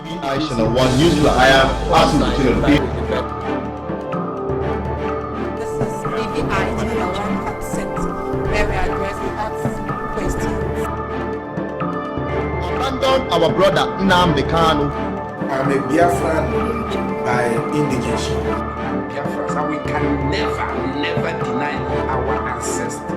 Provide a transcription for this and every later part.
I Channel 1 News Flash. I am Asu Channel B. This is BVI Channel 1 Upset, where we address ask questions. Abandon our brother Nnamdi Kanu. I'm a Biafran by indication. Biafra, so we can never deny our ancestral.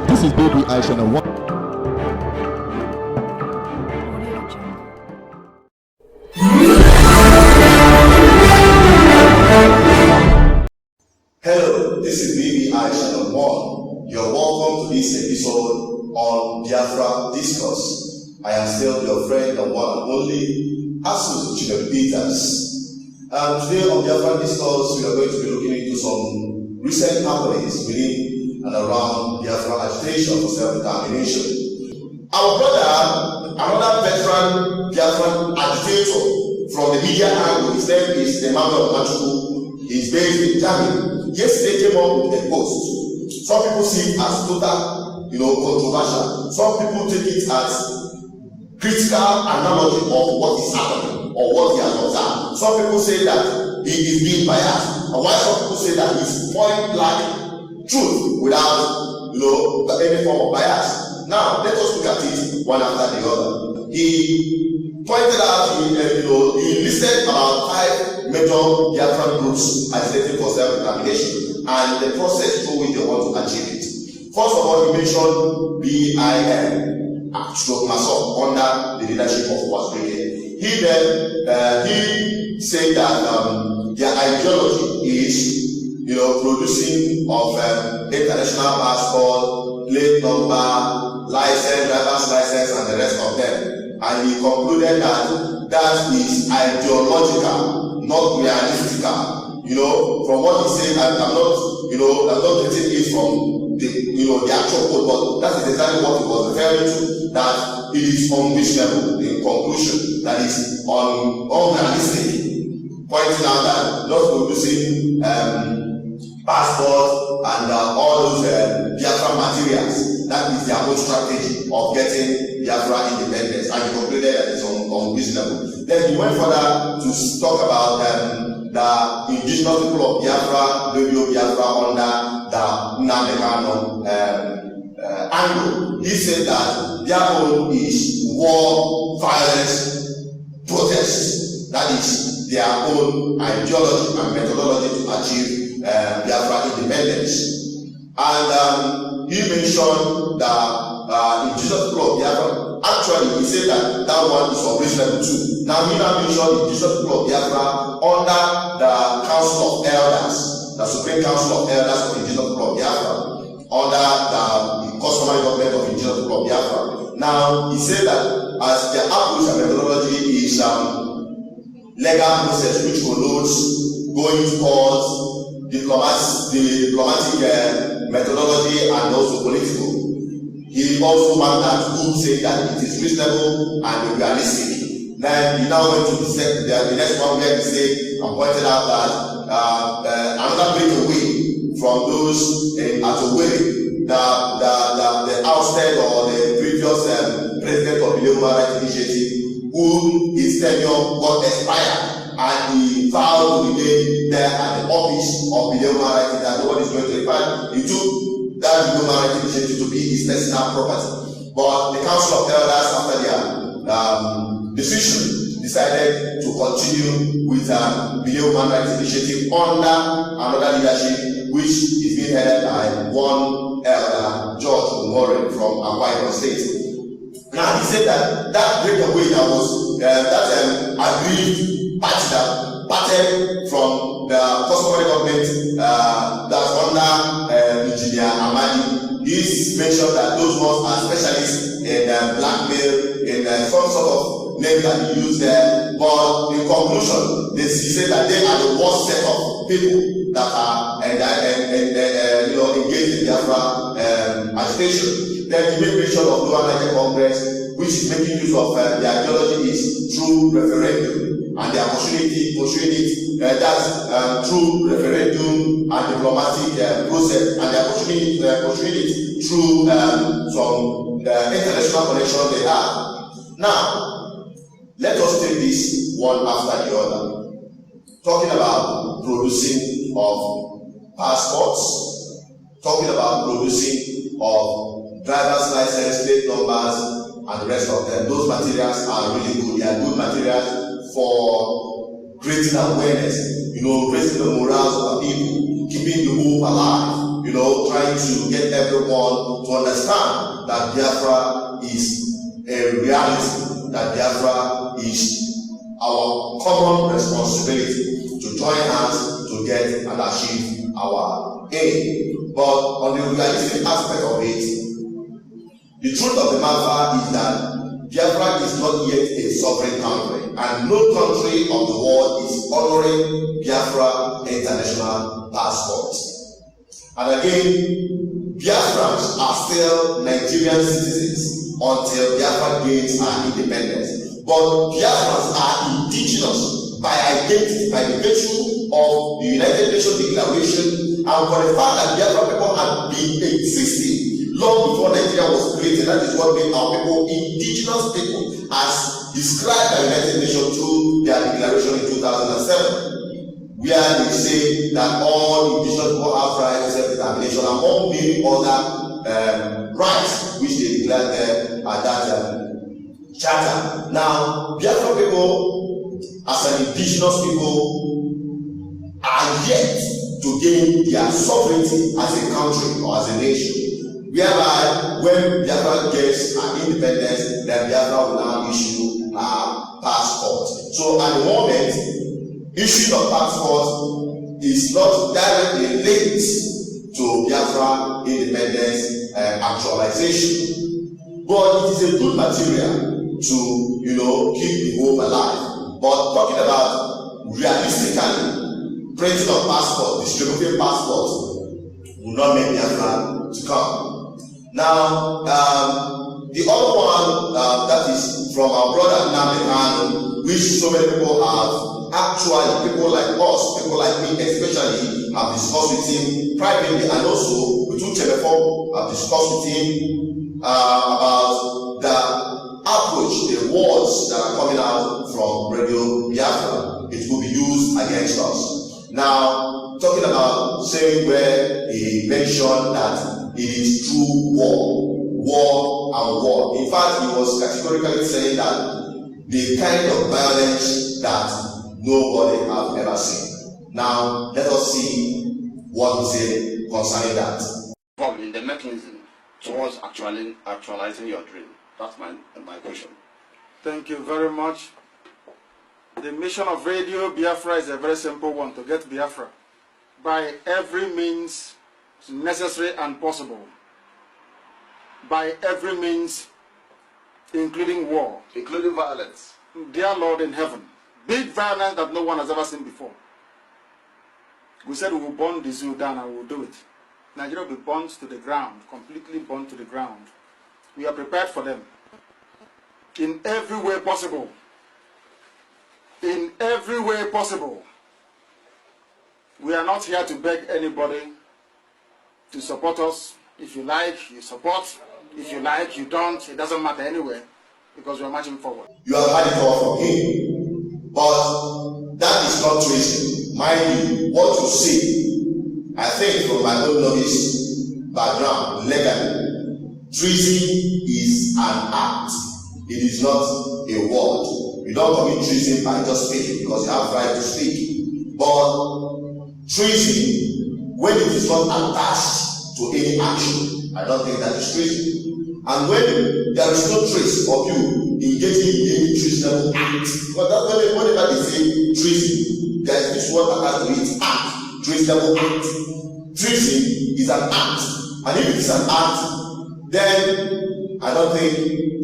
This is BVI Channel 1. Hello, this is BVI Channel 1. You're welcome to this episode on Biafra Discourse. I am still your friend, the one and only Asu Peters. Today on Biafra Discourse, we are going to be looking into some recent happenings within and around Biafra agitation for self-determination. Our brother, another veteran Biafran agitator from the media angle, his name is Emmanuel Machuku. He's based in Germany. Yesterday came up with a post. Some people see it as total, controversial. Some people take it as critical analogy of what is happening or what he has observed. Some people say that he is being biased, and while some people say that he's point blank truth without any form of bias. Now let us look at it one after the other. He pointed out, he listed about 5 major Biafran groups agitating for self-determination and the process through which they want to achieve it. First of all, he mentioned BIN, Masop, under the leadership of Wasbreke. He then he said that their ideology is producing of international passport, plate number, license, driver's license, and the rest of them. And he concluded that that is ideological, not realistical. From what he said, I'm not getting it from the actual code, but that is exactly what he was referring to. That it is unreasonable in conclusion, that is unrealistic, pointing out that not producing passport and all those Biafra materials, that is their own strategy of getting Biafra independence, and he concluded that it's unreasonable. Then he went further to talk about the indigenous people of Biafra, Biafra under the Nnamdi Kanu angle. He said that their own is war, violence, protest. That is their own ideology and methodology to achieve Biafra independence. And he mentioned the indigenous people of Biafra. Actually, he said that one is unreasonable too. Now, he mentioned the indigenous people of Biafra under the Council of Elders, the Supreme Council of Elders of the indigenous people of Biafra, under the customary government of the indigenous people of Biafra. Now, he said that as their approach and methodology is legal process which connotes going to court, diplomatic methodology, and also political. He also marked that who say that it is reasonable and realistic. Then he now went to the next one where he said and pointed out that another breakaway from those at Owerri, the ousted or the previous president of the Human Rights Initiative, who his tenure got expired, and he vowed to remain there at the office of the Human Rights that nobody is going to require. He took that Human Rights Initiative to be his personal property. But the Council of Elders, after their decision, decided to continue with the Human Rights Initiative under another leadership, which is being headed by one elder, George Umorin from Akwa Ibom State. Now he said that breakaway that was agreed party that parted from the customary government that's under Engineer Amadi. He's mentioned that those ones are specialists in blackmail, in some sort of name that he used there. But in conclusion, he said that they are the worst set of people that are engaged in Biafra agitation. Then he made mention of Lower Niger Congress, which is making use of the ideology is through referendum. and they are pursuing it. That's through referendum and diplomatic process, and they are pursuing it through some international connections they have. Now, let us take this one after the other. Talking about producing of passports, talking about producing of driver's license, plate numbers, and the rest of them. Those materials are really good. They are good materials for creating awareness, raising the morals of the people, keeping the hope alive, trying to get everyone to understand that Biafra is a reality, that Biafra is our common responsibility to join hands to get and achieve our aim. But on the realistic aspect of it, the truth of the matter is that Biafra is not yet a sovereign country, and no country of the world is honoring Biafra international passports. And again, Biafrans are still Nigerian citizens until Biafra gains her independence. But Biafrans are indigenous by identity, by the virtue of the United Nations Declaration, and for the fact that Biafra people had been existing long before Nigeria was created. That is what made our people indigenous people, as described by the United Nations through their declaration in 2007, where they say that all indigenous people have rights to self-determination and all many other rights which they declared there at that charter. Now, Biafra people, as an indigenous people, are yet to gain their sovereignty as a country or as a nation. Whereby, when Biafra gets an independence, then Biafra will now issue a passport. So at the moment, issuing of passport is not directly linked to Biafra independence actualization. But it is a good material to, keep the hope alive. But talking about realistically, printing of passports, distributing passports, will not make Biafra to come. Now, the other one that is from our brother Nnamdi, which so many people have actually, people like us, people like me especially, have discussed with him privately, and also with Uchebefo have discussed with him about the approach, the words that are coming out from Radio Biafra. It will be used against us. Now, talking about saying where he mentioned that it is through war and war. In fact, he was categorically saying that the kind of violence that nobody has ever seen. Now, let us see what he said concerning that. In the mechanism towards actualizing your dream. That's my question. Thank you very much. The mission of Radio Biafra is a very simple one: to get Biafra by every means necessary and possible, by every means, including war, Including violence. dear Lord in heaven, big violence that no one has ever seen before. We said we will burn the zoo down, and we will do it. Nigeria will be burnt to the ground, completely burnt to the ground. We are prepared for them in every way possible. In every way possible. We are not here to beg anybody to support us. If you like, you support. If you like, you don't. It doesn't matter anyway, because we are marching forward. You have had it all from him, but that is not treason. Mind you, what you see, I think from my own novice background, legally, treason is an act. It is not a word. You don't commit treason by just speaking, because you have right to speak. But treason, when it is not attached to any action, I don't think that is treason. And when there is no trace of you engaging in any treasonable act, because that's whenever they say treason, there is this word attached to it: act, treasonable act. Treason is an act, and if it is an act, then I don't think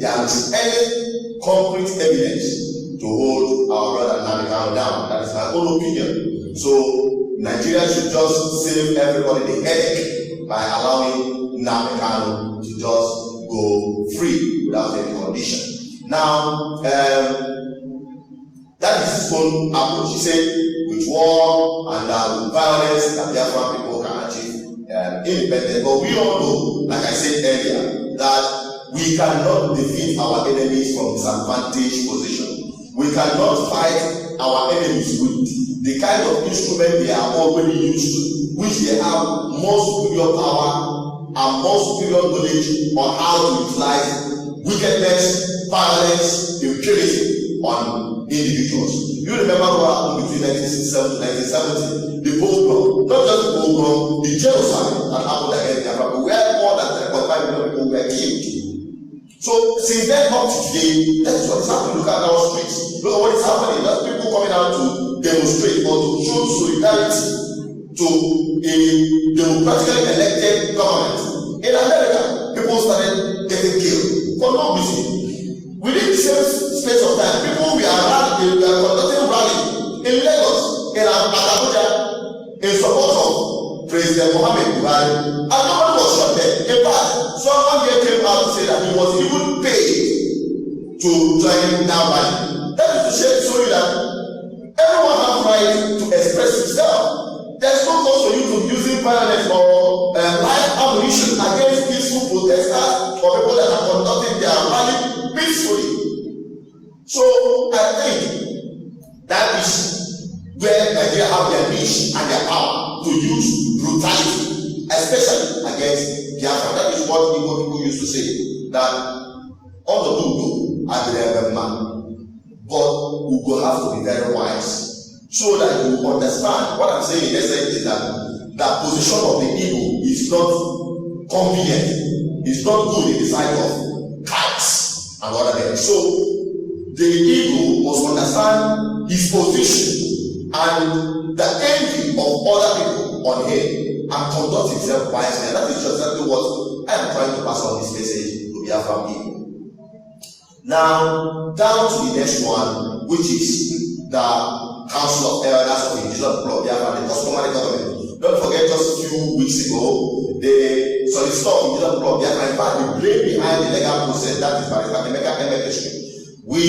there is any concrete evidence to hold our brother Nnamdi down. That is my own opinion. So Nigeria should just save everybody the headache by allowing Nnamdi to just go free without any condition. Now, That is his own approach. He said, with war and with violence, that Biafran people can achieve independence. But we all know, like I said earlier, that we cannot defeat our enemies from disadvantaged position. We cannot fight our enemies with the kind of instrument they are already used to, which they have more superior power and more superior knowledge on how to utilize wickedness, violence, impunity on individuals. You remember what happened between 1967 to 1970? The pogrom, not just the pogrom, the genocide that happened against Biafra, where more than 3.5 million people were killed. So since then up to today, that's what is happening. Look at our streets. Look at what is happening. There's people coming out to demonstrate or to show solidarity to a democratically elected government. In America, people started getting killed for no reason. Within the same space of time, people we are conducting rally in Lagos, in Abuja, in support of President Mohammed Buhari, and nobody was shot there. In fact, someone here came out to say that he was even paid to join that rally. That is to show you that everyone has right to express himself. There's no cause for you to using violence or live ammunition against peaceful protesters or people that are conducting their rally peacefully. So I think that is where Nigeria have their niche and their power to use brutality, especially against Biafra. That is what Igbo people used to say, that all the people are the man, but we will have to be very wise so that you understand. What I'm saying in essence is that the position of the Igbo is not convenient, it's not good in the sight of kites and other things. So the Igbo must understand his position and the envy of other people on him and conduct himself wisely. And that is exactly what I am trying to pass on this message to Biafra people. Now, down to the next one, which is the Council of Elders of Indigenous Pro Biafra, the customary government. Don't forget, just a few weeks ago, the solicitor of Indigenous Pro Biafra, in fact, the blame behind the legal process, that is Barrister Emeka. We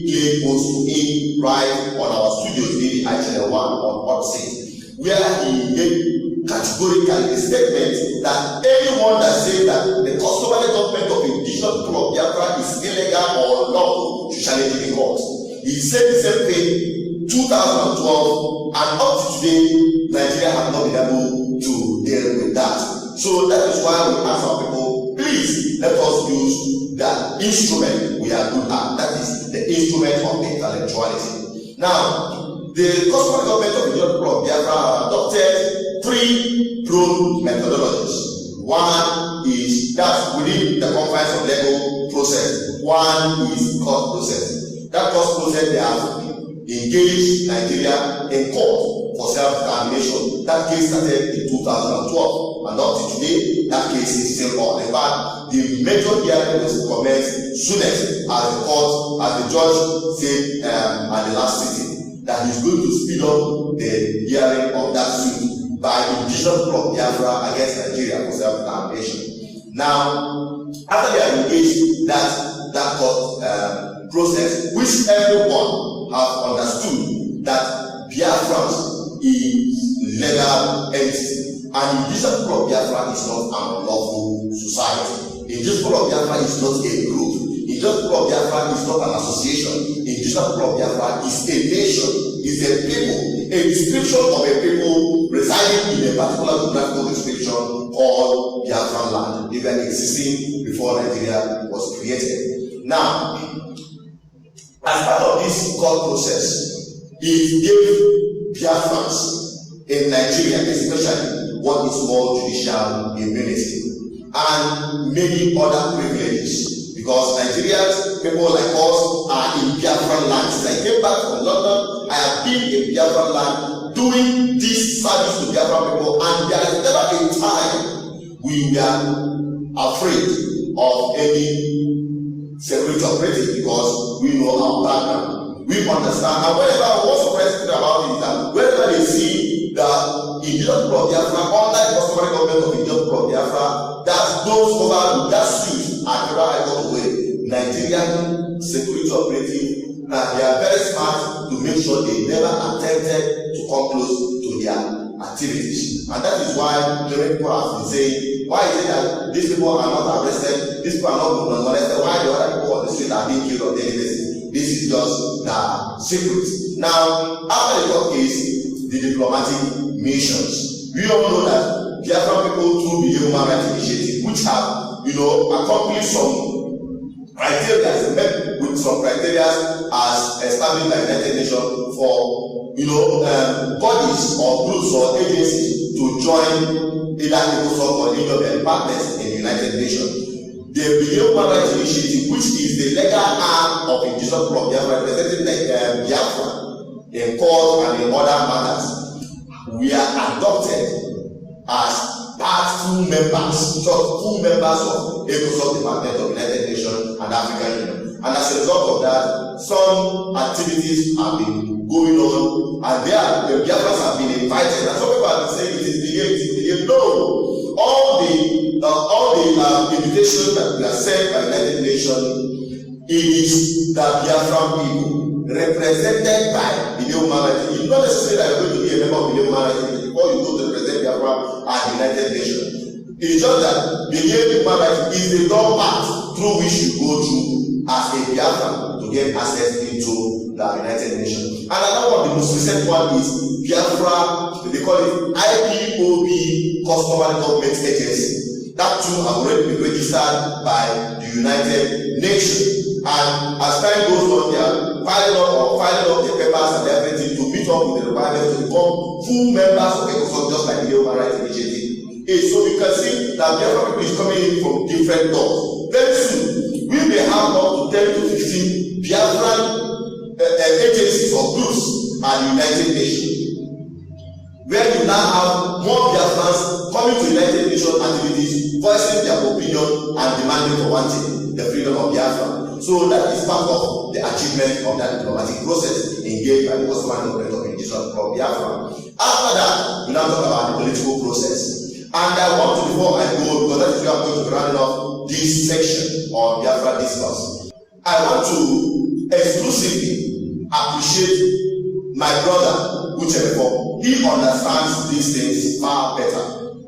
played post to him right on our studios, maybe Channel 1 on Hot Seat, where he made categorically a statement that anyone that says that the customary government of Indigenous Pro Biafra is illegal or unlawful should challenge it in court. He said the same thing 2012, and up to today, Nigeria has not been able to deal with that. So that is why we ask our people, please let us use the instrument we are good at. That is the instrument of intellectuality. Now, the customary government of Indigenous Pro Biafra adopted 3 broad methodologies. One is that within the confines of legal process. One is court process. That court process, they have engaged Nigeria in court for self-determination. That case started in 2012, and up to today, that case is still on. In fact, the major hearing was commenced soonest as the judge said at the last sitting that he's going to speed up the hearing of that suit by Indigenous Pro Biafra against Nigeria for self-determination. Now, after they have engaged that court process, which everyone have understood that Biafrans is legal entity, and Indigenous Pro Biafra is not an unlawful society. Indigenous Pro Biafra is not a group. Indigenous Pro Biafra is not an association. Indigenous Pro Biafra is a nation, is a people, a description of a people residing in a particular geographical description called Biafran land. They were existing before Nigeria was created. Now, as part of this court process, it gave Biafrans in Nigeria, especially what is called judicial immunity and many other privileges, because Nigerians, people like us, are in Biafran land. Since I came back from London, I have been in Biafran land doing this service to Biafran people, and there is never a time we were afraid of any security operative, because we know our background, we understand, and whenever what's surprising about it is that whenever they see the Indigenous Pro Biafra under the customary government of Indigenous Pro Biafra, that those over that suit are never able to win. Nigerian security operative they are very smart to make sure they never attempted to come close to their activities. And that is why many people have been saying, why is it that these people are not arrested, these people are not arrested, why the other people on the street are being killed on daily basis? This is just the secret. Now, after the court case, the diplomatic missions, we all know that Biafran people through the Human Rights Initiative, which have, accomplished some criteria, met with some criteria as established by the United Nations for bodies or groups or agencies to join either ECOSOC or any of their partners in the United Nations. The Human Rights Initiative, which is the legal arm of indigenous Pro Biafra, representing Biafra in court and in other matters, we are adopted as full members of ECOSOC Department of United Nations and African Union. And as a result of that, some activities have been going on, and the Biafrans have been invited. And some people have been saying it is the no. All the invitations that we are sent by the United Nations, it is the Biafran people represented by the Human Rights. It's not necessary that you're going to be a member of the Human Rights before you go to represent Biafra at the United Nations. It's just that the Human Rights is the door path through which you go through as a Biafran to get access into the United Nations. And another one, the most recent one is Biafra, they call it IPOB, Customary Government Agency. That too have already been registered by the United Nations. And as time goes on, they are filing up their papers and everything to meet up with the requirements to become full members of ECOSOC, just like the Human Rights Initiative. So you can see that Biafra people is coming in from different doors. Very soon, we may have up to 10 to 15 Biafran agencies or groups at the United Nations, where you now have more Biafrans coming to United Nations activities, voicing their opinion and demanding for one thing, the freedom of Biafra. So that is part of the achievement of that diplomatic process engaged by the customary government of indigenous Pro Biafra. After that, we now talk about the political process. And I want to, before I go, because that is where I'm going to be rounding off this section on Biafra discourse, I want to exclusively appreciate my brother Uchebefo. He understands these things far better.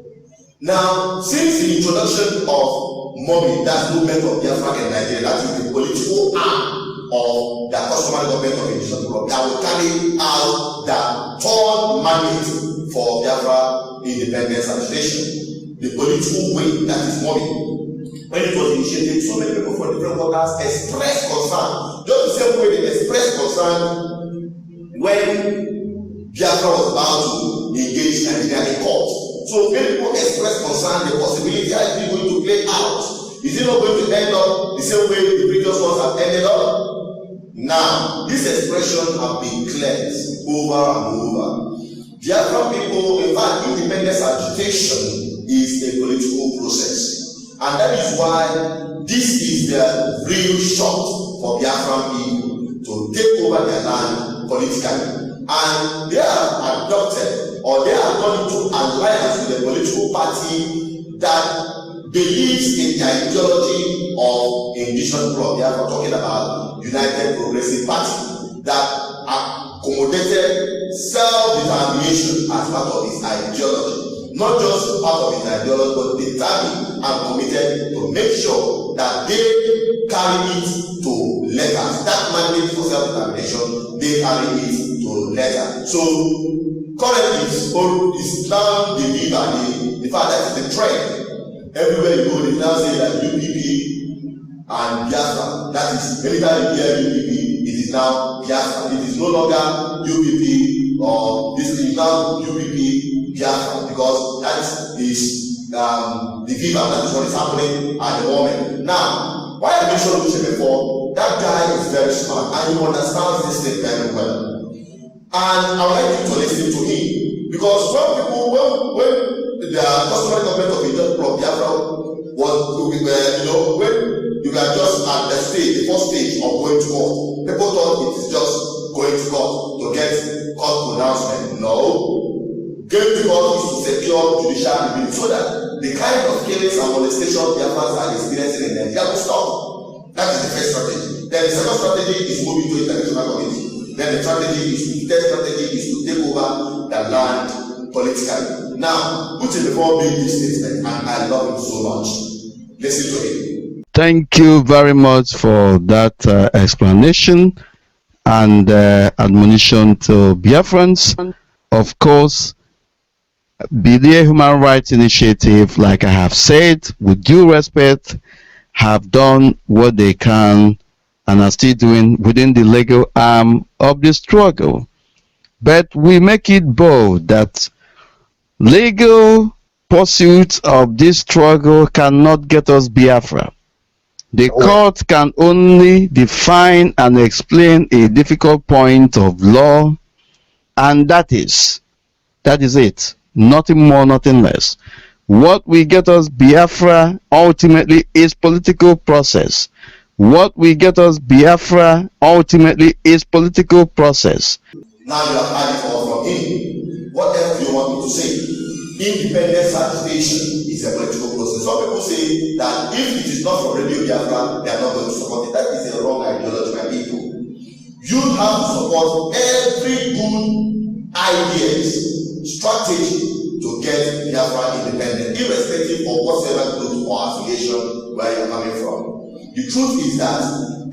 Now, since the introduction of MOBI, that's Movement of Biafra in Nigeria, that is the political arm of the customary government of indigenous Pro, that will carry out the third mandate for Biafra Independence agitation. The political way, that is MOBI. When it was initiated, so many people from different quarters expressed concern, just the same way they expressed concern when Biafra was about to engage Nigeria in court. So many people expressed concern the possibility how it is going to play out. Is it not going to end up the same way the previous ones have ended up? Now, these expressions have been cleansed over and over. Biafran people, in fact, independence agitation is a political process. And that is why this is the real shot for Biafran people to take over their land politically. And they are adopted or they are gone into alliance with a political party that believes in the ideology of indigenous Pro Biafra, talking about United Progressive Party, that accommodated self-determination as part of its ideology. Not just part of its ideology, but determined and committed to make sure that they carry it to letters. That mandate for self-determination, they carry it to letters. So currently it's now the belief and the fact that it's the trend. Everywhere you go, they now say that UPP and Biafra, that is, anytime you hear UPP, it is now Biafra. It is no longer UPP or this is now UPP Biafra, because that is the viva, that is what is happening at the moment. Now, why I mentioned Uche before, that guy is very smart and he understands this thing very well. And I would like you to listen to him, because when the customary government of indigenous Pro Biafra was, when you were just at the stage, the first stage of going to court, people thought it is just going to court to get court pronouncement. No. Going to court is to secure judicial review so that the kind of killings and molestation Biafrans are experiencing in Nigeria will stop. That is the first strategy. Then the second strategy is moving to international community. Then the third strategy is to take over the land politically. Now, Putin before made this statement, and I love him so much. Listen to him. Thank you very much for that explanation and admonition to Biafrans. Of course, the Human Rights Initiative, like I have said, with due respect, have done what they can and are still doing within the legal arm of the struggle. But we make it bold that legal pursuit of this struggle cannot get us Biafra. The court can only define and explain a difficult point of law, and that is it. Nothing more, nothing less. What will get us Biafra ultimately is political process. What will get us Biafra ultimately is political process. Now you have had it all from him. What else do you want me to say? Independence certification is a political process. Some people say that if it is not from Radio Biafra, they are not going to support it. That is a wrong ideology, my people. You have to support every good ideas, strategy to get Biafra independent, irrespective of whatever group or affiliation where you're coming from. The truth is that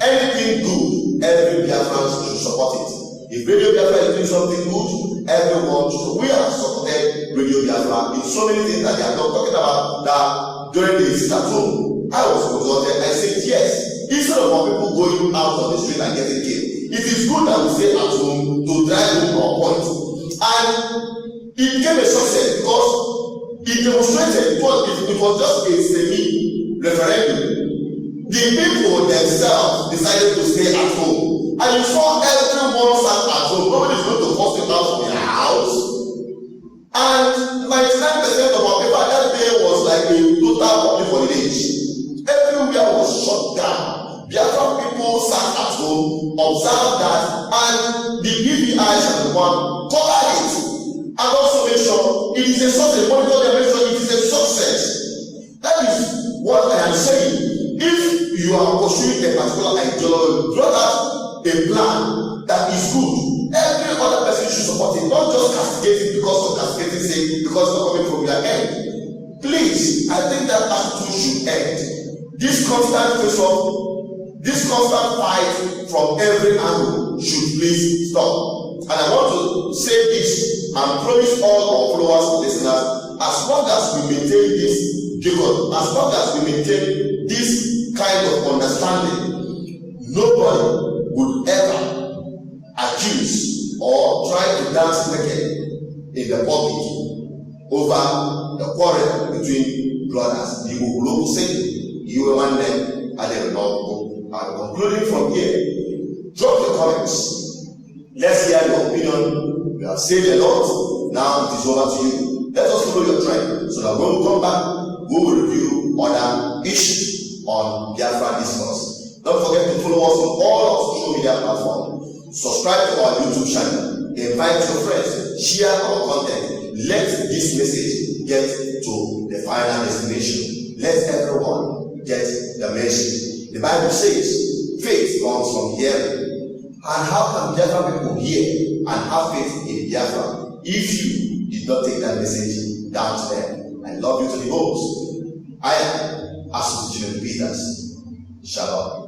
anything good, every Biafran should support it. If Radio Biafra is doing something good, everyone should. We have supported Radio Biafra in so many things that they are not talking about. That during the visit at home, I was consulted. I said yes. Instead of people going out on the street and getting killed, it is good that we stay at home to drive home our point. And it became a success because it demonstrated. It was just a semi-referendum. The people themselves decided to stay at home. And you saw everyone sat at home. Nobody is going to force it out from their house. And 99% of our people that day was like a total public holiday. Everywhere was shut down. Biafran people sat at home, observed that, and the BVI and the one covered it. And also make sure it is a success. Monitor them, make sure it is a success. That is what I am saying. If you are pursuing a particular ideology, brought out a plan that is good, every other person should support it, not just castigate it because of castigating sake, because it's not coming from their end. Please, I think that attitude should end. This constant face off, this constant fight from every angle should please stop. And I want to say this and promise all our followers and listeners, as long as we maintain this record, as long as we maintain this kind of understanding, nobody would ever accuse or try to dance naked in the public over the quarrel between brothers. You will say you will want them and they will not go. I'm concluding from here. Drop the comments. Let's hear your opinion. We have said a lot. Now it is over to you. Let us follow your trend so that when we come back, we will review other issues on Biafra discourse. Don't forget to follow us on all our social media platforms. Subscribe to our YouTube channel. Invite your friends. Share our content. Let this message get to the final destination. Let everyone get the message. The Bible says faith comes from hearing. And how can Biafra people hear and have faith in Biafra if you did not take that message down to them? I love you to the most. I am Aston Peters. Shalom.